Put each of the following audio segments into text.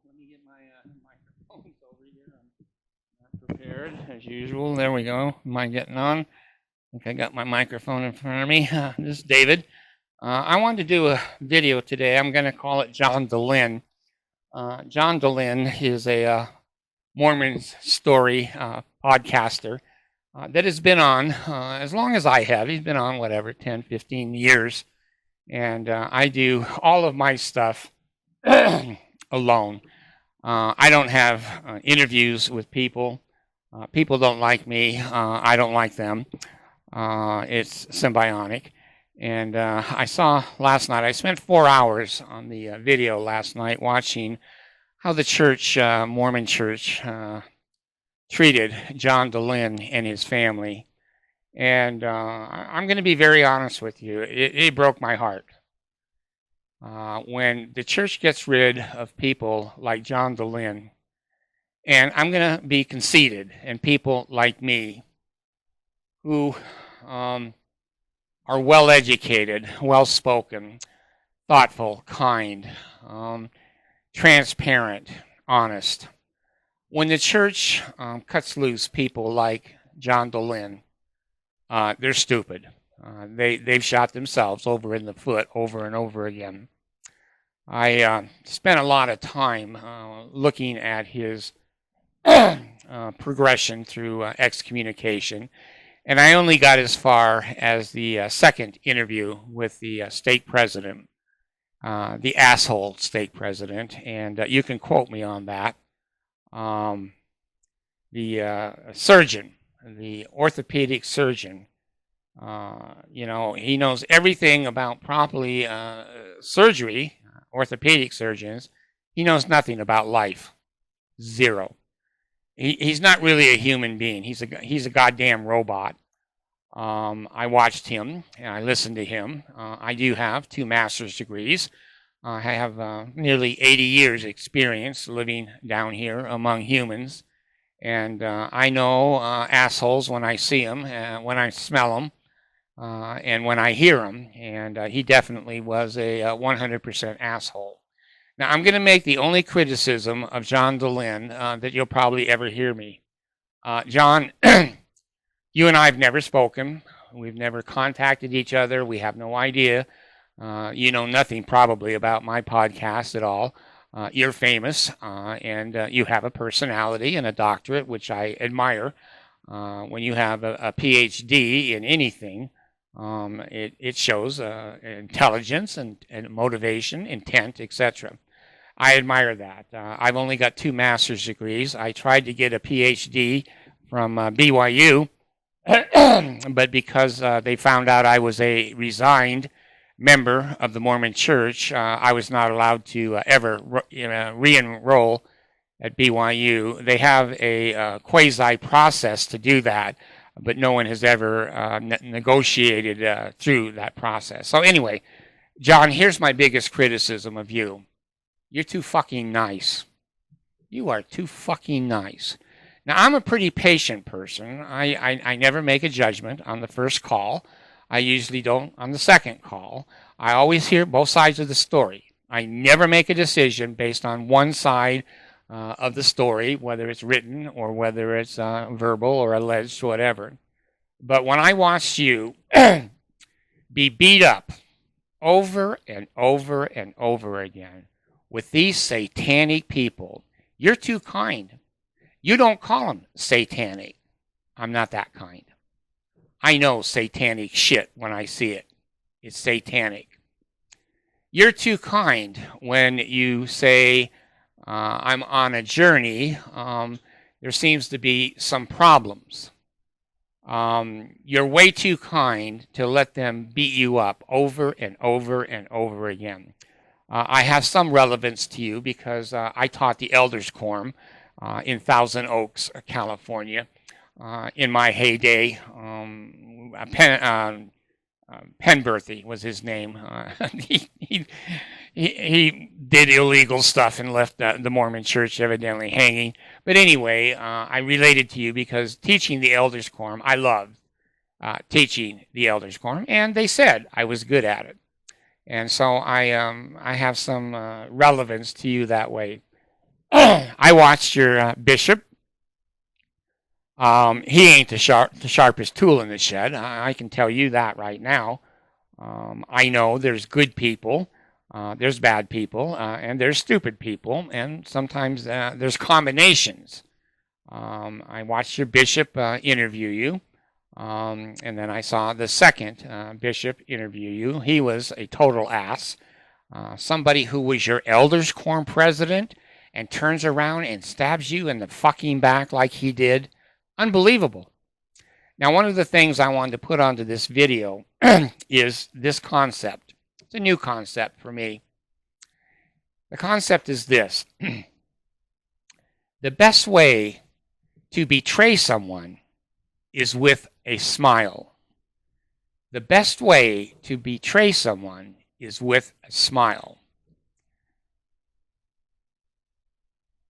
let me get my microphones over here. I'm not prepared as usual. There we go. Am I getting on? I think I got my microphone in front of me. This is David. I wanted to do a video today. I'm going to call it John Dehlin. John Dehlin is a Mormon story podcaster that has been on as long as I have. He's been on, whatever, 10, 15 years. And I do all of my stuff alone. I don't have interviews with people. People don't like me. I don't like them. It's symbiotic. And I saw last night, I spent 4 hours on the video last night watching how the church, Mormon church, treated John Dehlin and his family. And I'm going to be very honest with you. It broke my heart. When the church gets rid of people like John Dehlin, and I'm going to be conceited, and people like me who are well educated, well spoken, thoughtful, kind, transparent, honest. When the church cuts loose people like John Dehlin, they're stupid. They've shot themselves over in the foot over and over again. I spent a lot of time looking at his progression through excommunication, and I only got as far as the second interview with the stake president, the asshole stake president, and you can quote me on that. The surgeon, the orthopedic surgeon, he knows everything about probably surgery, orthopedic surgeons. He knows nothing about life. Zero. He's not really a human being. He's a goddamn robot. I watched him and I listened to him. I do have 2 master's degrees. I have nearly 80 years experience living down here among humans. And I know assholes when I see them, when I smell them, and when I hear them. And he definitely was a 100% asshole. Now, I'm going to make the only criticism of John Dehlin that you'll probably ever hear me. John, you and I have never spoken. We've never contacted each other. We have no idea. You know nothing probably about my podcast at all. You're famous, and you have a personality and a doctorate, which I admire. When you have a PhD in anything, it shows intelligence and motivation, intent, etc. I admire that. I've only got 2 master's degrees. I tried to get a PhD from BYU, but because they found out I was a resigned member of the Mormon Church, I was not allowed to ever re-enroll at BYU. They have a quasi process to do that, but no one has ever negotiated through that process. So anyway, John, here's my biggest criticism of you. You're too fucking nice. You are too fucking nice. Now, I'm a pretty patient person. I never make a judgment on the first call. I usually don't on the second call. I always hear both sides of the story. I never make a decision based on one side of the story, whether it's written or whether it's verbal or alleged, whatever. But when I watched you be beat up over and over and over again with these satanic people, you're too kind. You don't call them satanic. I'm not that kind. I know satanic shit when I see it. It's satanic. You're too kind when you say, I'm on a journey. There seems to be some problems. You're way too kind to let them beat you up over and over and over again. I have some relevance to you because I taught the Elders Quorum in Thousand Oaks, California. In my heyday, Penberthy was his name. He did illegal stuff and left the Mormon Church evidently hanging. But anyway, I related to you because teaching the Elders Quorum, I loved teaching the Elders Quorum, and they said I was good at it. And so I have some relevance to you that way. I watched your bishop. He ain't the sharpest tool in the shed. I can tell you that right now. I know there's good people, there's bad people, and there's stupid people, and sometimes there's combinations. I watched your bishop interview you, and then I saw the second bishop interview you. He was a total ass. Somebody who was your elders quorum president and turns around and stabs you in the fucking back like he did. Unbelievable. Now, one of the things I wanted to put onto this video is this concept. It's a new concept for me. The concept is this. The best way to betray someone is with a smile. The best way to betray someone is with a smile.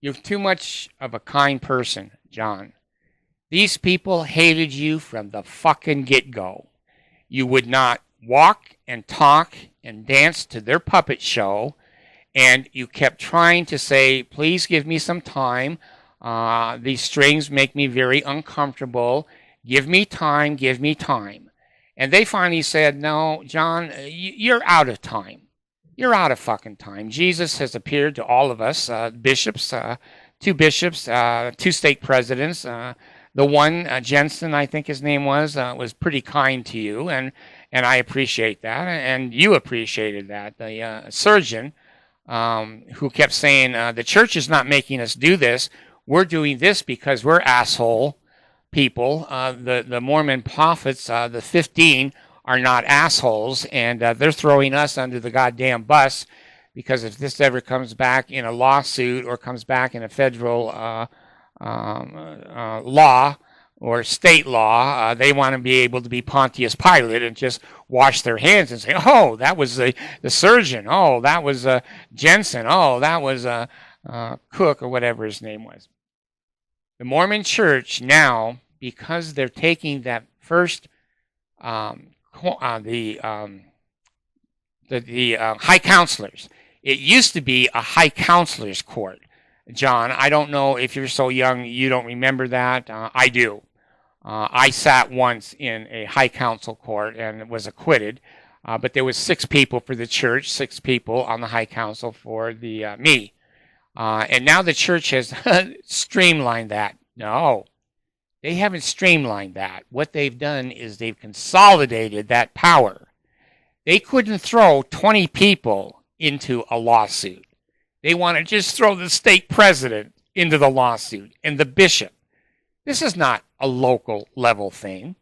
You're too much of a kind person, John. These people hated you from the fucking get-go. You would not walk and talk and dance to their puppet show, and you kept trying to say, please give me some time. These strings make me very uncomfortable. Give me time, give me time. And they finally said, no, John, you're out of time. You're out of fucking time. Jesus has appeared to all of us, bishops, two bishops, two stake presidents. The one, Jensen, I think his name was pretty kind to you, and I appreciate that, and you appreciated that. The surgeon who kept saying, the church is not making us do this. We're doing this because we're asshole people. The Mormon prophets, the 15, are not assholes, and they're throwing us under the goddamn bus because if this ever comes back in a lawsuit or comes back in a federal law or state law, they want to be able to be Pontius Pilate and just wash their hands and say, oh, that was the surgeon. Oh, that was Jensen. Oh, that was Cook or whatever his name was. The Mormon Church now, because they're taking that first, the high counselors. It used to be a high counselors court. John, I don't know if you're so young you don't remember that. I do. I sat once in a high council court and was acquitted, but there was 6 people for the church, 6 people on the high council for the me. And now the church has streamlined that. No, they haven't streamlined that. What they've done is they've consolidated that power. They couldn't throw 20 people into a lawsuit. They want to just throw the stake president into the lawsuit and the bishop. This is not a local level thing.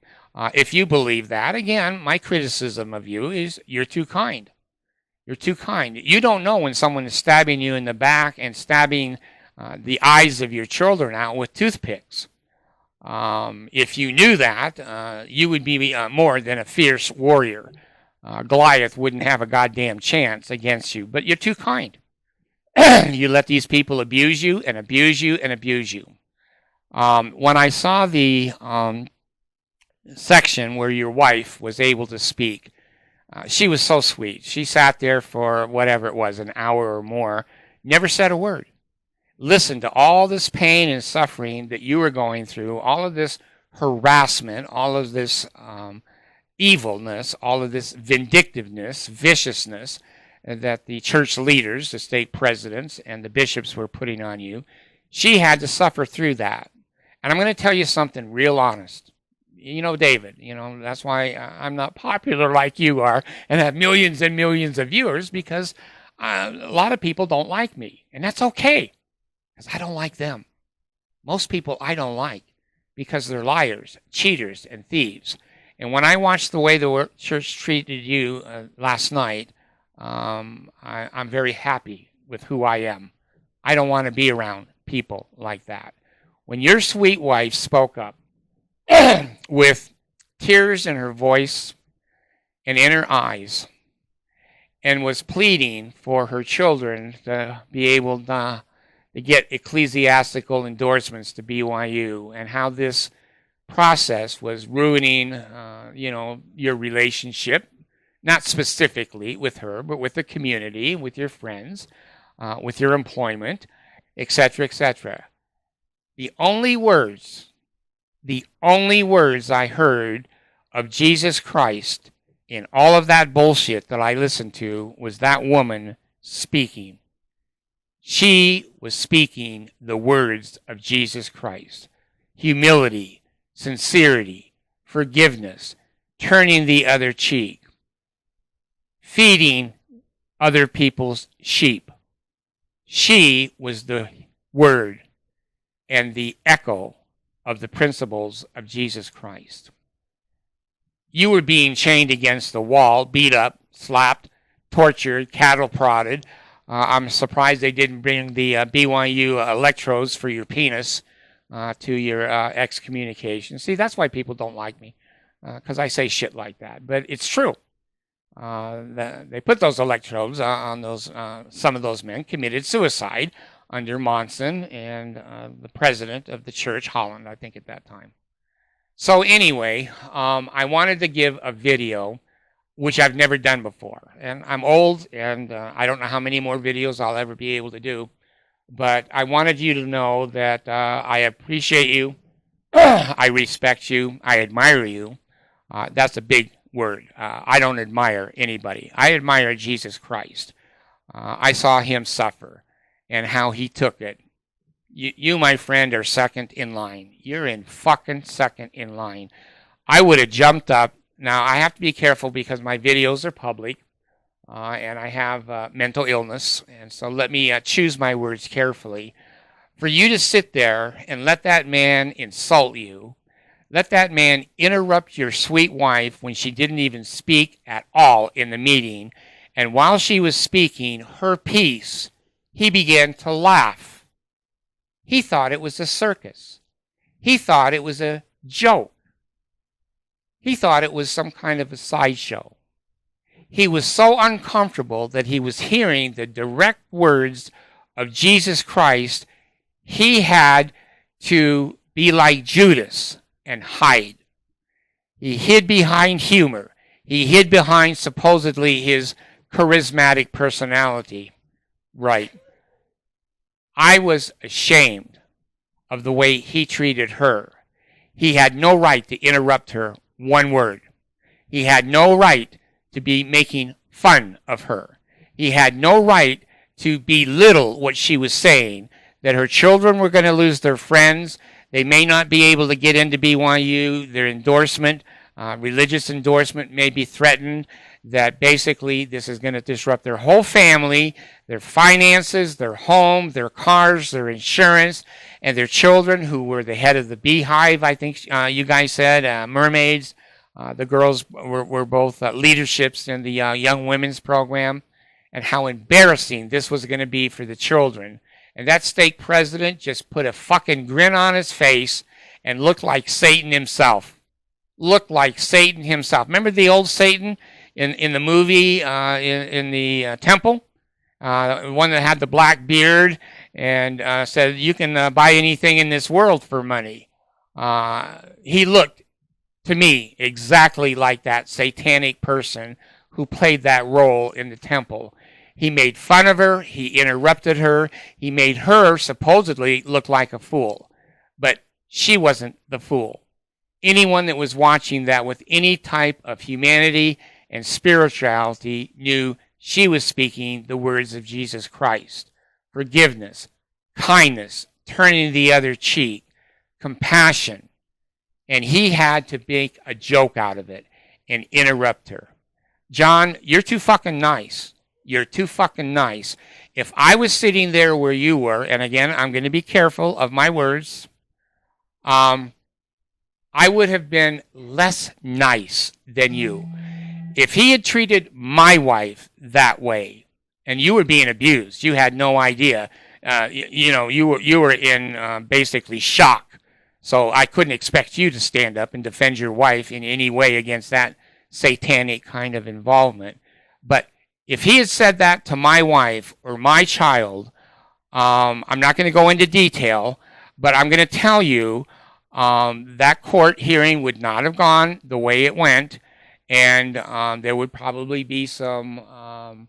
If you believe that, again, my criticism of you is you're too kind. You're too kind. You don't know when someone is stabbing you in the back and stabbing the eyes of your children out with toothpicks. If you knew that, you would be more than a fierce warrior. Goliath wouldn't have a goddamn chance against you, but you're too kind. You let these people abuse you and abuse you and abuse you. When I saw the section where your wife was able to speak, she was so sweet. She sat there for whatever it was, an hour or more, never said a word. Listened to all this pain and suffering that you were going through, all of this harassment, all of this evilness, all of this vindictiveness, viciousness that the church leaders, the stake presidents, and the bishops were putting on you. She had to suffer through that. And I'm going to tell you something real honest. You know, David, that's why I'm not popular like you are and have millions and millions of viewers, because a lot of people don't like me. And that's okay, because I don't like them. Most people I don't like because they're liars, cheaters, and thieves. And when I watched the way the church treated you last night, I'm very happy with who I am. I don't want to be around people like that. When your sweet wife spoke up with tears in her voice and in her eyes and was pleading for her children to be able to get ecclesiastical endorsements to BYU, and how this process was ruining, your relationship, not specifically with her, but with the community, with your friends, with your employment. etc., etc. The only words I heard of Jesus Christ in all of that bullshit that I listened to was that woman speaking. She was speaking the words of Jesus Christ. Humility, sincerity, forgiveness, turning the other cheek, feeding other people's sheep. She was the word and the echo of the principles of Jesus Christ. You were being chained against the wall, beat up, slapped, tortured, cattle prodded. I'm surprised they didn't bring the BYU electrodes for your penis to your excommunication. See, that's why people don't like me, because I say shit like that. But it's true. They put those electrodes on those. Some of those men committed suicide under Monson and the president of the church, Holland, I think at that time. So anyway, I wanted to give a video, which I've never done before. And I'm old, and I don't know how many more videos I'll ever be able to do. But I wanted you to know that I appreciate you, I respect you, I admire you. That's a big word. I don't admire anybody. I admire Jesus Christ. I saw him suffer and how he took it. You, my friend, are second in line. You're in fucking second in line. I would have jumped up. Now, I have to be careful because my videos are public, and I have mental illness, and so let me choose my words carefully. For you to sit there and let that man insult you, let that man interrupt your sweet wife when she didn't even speak at all in the meeting, and while she was speaking her piece, he began to laugh. He thought it was a circus. He thought it was a joke. He thought it was some kind of a sideshow. He was so uncomfortable that he was hearing the direct words of Jesus Christ. He had to be like Judas and hide. He hid behind humor. He hid behind supposedly his charismatic personality. Right. I was ashamed of the way he treated her. He had no right to interrupt her one word. He had no right to be making fun of her. He had no right to belittle what she was saying, that her children were going to lose their friends. They may not be able to get into BYU. Their endorsement, religious endorsement, may be threatened, that basically this is going to disrupt their whole family, their finances, their home, their cars, their insurance, and their children, who were the head of the beehive, I think you guys said, mermaids. The girls were both leaderships in the young women's program, and how embarrassing this was going to be for the children. And that stake president just put a fucking grin on his face and looked like Satan himself. Looked like Satan himself. Remember the old Satan in the movie, in the temple? The one that had the black beard and said, you can buy anything in this world for money. He looked, to me, exactly like that satanic person who played that role in the temple. He made fun of her. He interrupted her. He made her supposedly look like a fool. But she wasn't the fool. Anyone that was watching that with any type of humanity and spirituality knew she was speaking the words of Jesus Christ. Forgiveness, kindness, turning the other cheek, compassion. And he had to make a joke out of it and interrupt her. John, you're too fucking nice. You're too fucking nice. If I was sitting there where you were, and again, I'm going to be careful of my words, I would have been less nice than you. If he had treated my wife that way, and you were being abused, you had no idea. You were in basically shock. So I couldn't expect you to stand up and defend your wife in any way against that satanic kind of involvement. But if he had said that to my wife or my child, I'm not going to go into detail, but I'm going to tell you that court hearing would not have gone the way it went, and there would probably be some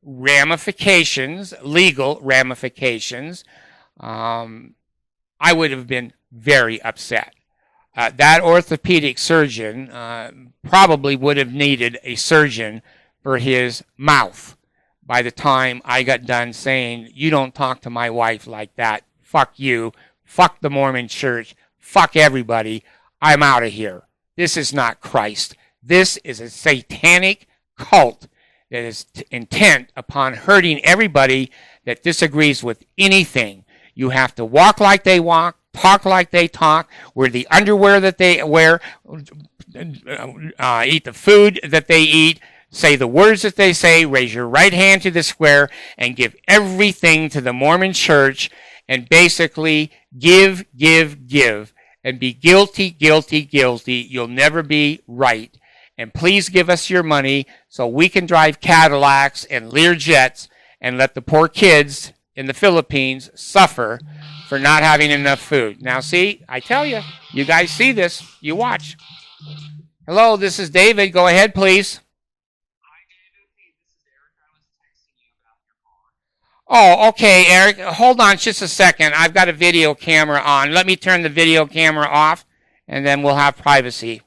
ramifications, legal ramifications, I would have been very upset. That orthopedic surgeon probably would have needed a surgeon for his mouth by the time I got done saying, you don't talk to my wife like that. Fuck you. Fuck the Mormon church. Fuck everybody. I'm out of here. This is not Christ. This is a satanic cult that is intent upon hurting everybody that disagrees with anything. You have to walk like they walk, talk like they talk, wear the underwear that they wear, eat the food that they eat, say the words that they say, raise your right hand to the square, and give everything to the Mormon church, and basically give, and be guilty, guilty. You'll never be right. And please give us your money so we can drive Cadillacs and Learjets and let the poor kids in the Philippines suffer for not having enough food. Now see, I tell you, you guys see this, you watch. Hello, this is David. Go ahead, please. Hi, David. Hey, this is Eric. I was texting you about your car. Oh, okay, Eric. Hold on just a second. I've got a video camera on. Let me turn the video camera off, and then we'll have privacy.